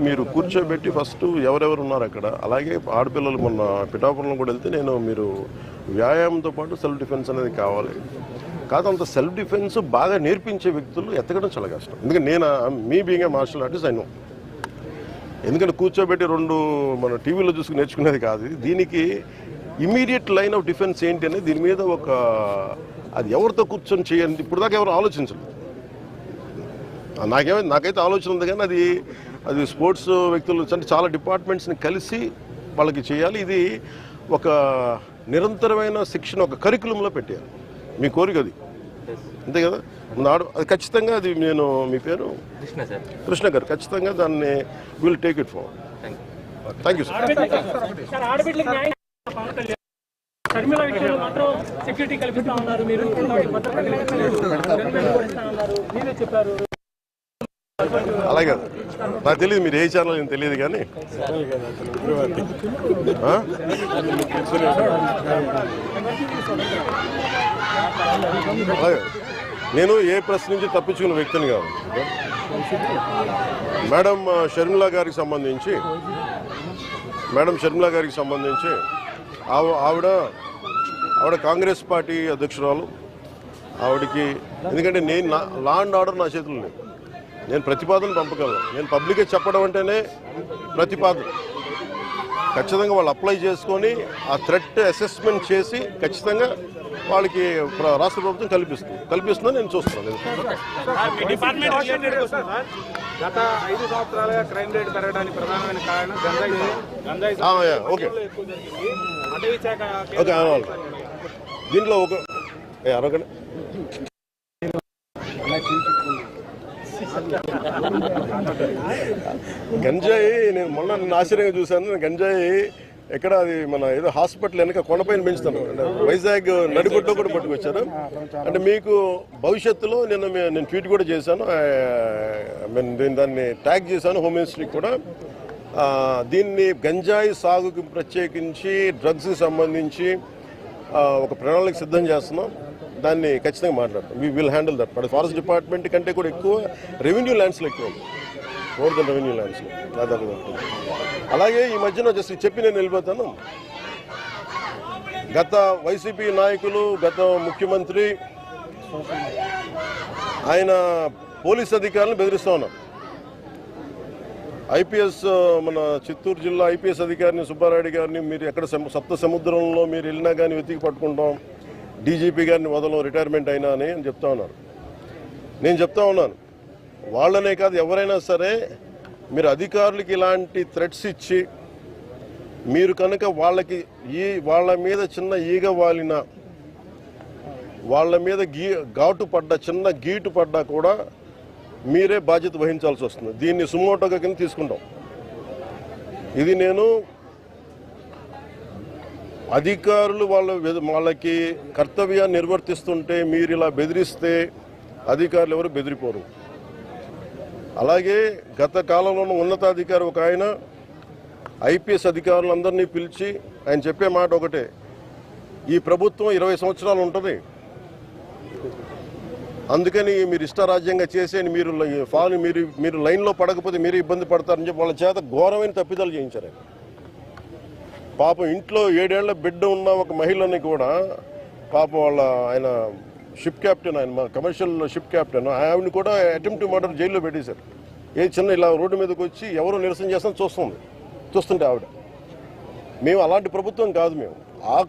మీరు కూర్చోబెట్టి ఫస్ట్ ఎవరెవరు ఉన్నారు అక్కడ, అలాగే ఆడపిల్లలు మొన్న పిఠాపురంలో కూడా వెళ్తే మీరు వ్యాయామంతో పాటు సెల్ఫ్ డిఫెన్స్ అనేది కావాలి. కాదు, అంత సెల్ఫ్ డిఫెన్స్ బాగా నేర్పించే వ్యక్తులు ఎతకడం చాలా కష్టం. ఎందుకంటే నేను మీ బీయింగ్ ఏ మార్షల్ ఆర్టిస్ట్ అయినా, ఎందుకంటే కూర్చోబెట్టి మన టీవీలో చూసుకుని నేర్చుకునేది కాదు. దీనికి ఇమీడియట్ లైన్ ఆఫ్ డిఫెన్స్ ఏంటి అనేది దీని మీద అది ఎవరితో కూర్చొని చేయండి ఇప్పుడు దాకా ఎవరు ఆలోచించలేదు. నాకైతే ఆలోచన ఉంది, కానీ అది స్పోర్ట్స్ వ్యక్తులు అంటే చాలా డిపార్ట్మెంట్స్ని కలిసి వాళ్ళకి చేయాలి. ఇది ఒక నిరంతరమైన శిక్షణ ఒక కరికులంలో పెట్టారు. మీ కోరిక అది అంతే కదా. అది ఖచ్చితంగా అది మీ పేరు కృష్ణ గారు, ఖచ్చితంగా దాన్ని will take it forward. Thank you sir. అలాగే నాకు తెలియదు మీరు ఏ ఛానల్ ఏం తెలియదు, కానీ అలాగే నేను ఏ ప్రెస్ నుంచి తప్పించుకున్న వ్యక్తిని కాదు. మేడం షర్మిలా గారికి సంబంధించి ఆవిడ కాంగ్రెస్ పార్టీ అధ్యక్షురాలు. ఆవిడకి ఎందుకంటే లా అండ్ ఆర్డర్ నా చేతుల్లో లేదు. నేను ప్రతిపాదన పంపగలను. నేను పబ్లిక్గా చెప్పడం అంటేనే ప్రతిపాదన. ఖచ్చితంగా వాళ్ళు అప్లై చేసుకొని ఆ థ్రెట్ అసెస్మెంట్ చేసి ఖచ్చితంగా వాళ్ళకి రాష్ట్ర ప్రభుత్వం కల్పిస్తుందని నేను చూస్తున్నాను. గత 5 సంవత్సరాలుగా క్రైమ్ రేట్ పెరగడానికి ప్రధానమైన కారణం గంజాయి. ఓకే ఓకే దీంట్లో అరగండి. గంజాయి నేను మొన్న ఆశ్చర్యంగా చూశాను. గంజాయి ఎక్కడ అది మన ఏదో హాస్పిటల్ వెనక కొండపైన పెంచుతాను. వైజాగ్ నడిబొడ్లో కూడా పట్టుకొచ్చారు. అంటే మీకు భవిష్యత్తులో నేను ట్వీట్ కూడా చేశాను, దాన్ని ట్యాగ్ చేశాను హోమ్ మినిస్ట్రీకి కూడా. దీన్ని గంజాయి సాగుకి ప్రత్యేకించి డ్రగ్స్కి సంబంధించి ఒక ప్రణాళిక సిద్ధం చేస్తున్నాం. దాన్ని ఖచ్చితంగా మాట్లాడతాం. We will handle that. మన ఫారెస్ట్ డిపార్ట్మెంట్ కంటే కూడా ఎక్కువ రెవెన్యూ ల్యాండ్స్లో ఎక్కువ, మోర్ దెన్ రెవెన్యూ ల్యాండ్స్లో దాదాపు. అలాగే ఈ మధ్యన జస్ట్ చెప్పి నేను వెళ్ళిపోతాను. గత వైసీపీ నాయకులు, గత ముఖ్యమంత్రి ఆయన పోలీస్ అధికారులను బెదిరిస్తూ ఉన్నారు. ఐపీఎస్ మన చిత్తూరు జిల్లా ఐపీఎస్ అధికారిని సుబ్బారెడ్డి గారిని మీరు ఎక్కడ సప్త సముద్రంలో మీరు వెళ్ళినా కానీ వెతికి పట్టుకుంటాం, డీజీపీ గారిని వదలం రిటైర్మెంట్ అయినా అని చెప్తా ఉన్నారు. నేను చెప్తా ఉన్నాను, వాళ్ళనే కాదు ఎవరైనా సరే మీరు అధికారులకి ఇలాంటి థ్రెట్స్ ఇచ్చి మీరు కనుక వాళ్ళ మీద చిన్న ఈగ వాలిన, వాళ్ళ మీద చిన్న గీటు పడ్డా కూడా మీరే బాధ్యత వహించాల్సి వస్తుంది. దీన్ని సుమోటోగా కింద తీసుకుంటాం. ఇది నేను అధికారులు వాళ్ళకి కర్తవ్యాన్ని నిర్వర్తిస్తుంటే మీరు ఇలా బెదిరిస్తే అధికారులు ఎవరు బెదిరిపోరు. అలాగే గత కాలంలో ఉన్నతాధికారి ఒక ఆయన ఐపీఎస్ అధికారులందరినీ పిలిచి ఆయన చెప్పే మాట ఒకటే, ఈ ప్రభుత్వం 20 సంవత్సరాలు ఉంటుంది, అందుకని మీరు ఇష్టారాజ్యంగా చేసేయండి, మీరు లైన్లో పడకపోతే మీరు ఇబ్బంది పడతారని చెప్పి వాళ్ళ చేత ఘోరమైన తప్పిదాలు చేయించారు. పాపం ఇంట్లో 7 ఏళ్ల బిడ్డ ఉన్న ఒక మహిళని కూడా పాపం ఆయన షిప్ క్యాప్టెన్, ఆయన కమర్షియల్ షిప్ క్యాప్టెన్, ఆవిడని కూడా అటెంప్ట్ టు మర్డర్ జైల్లో పెట్టేశారు. చిన్న ఇలా రోడ్డు మీదకి వచ్చి ఎవరో నిరసన చేస్తాను చూస్తుంటే ఆవిడ. మేము అలాంటి ప్రభుత్వం కాదు. మేము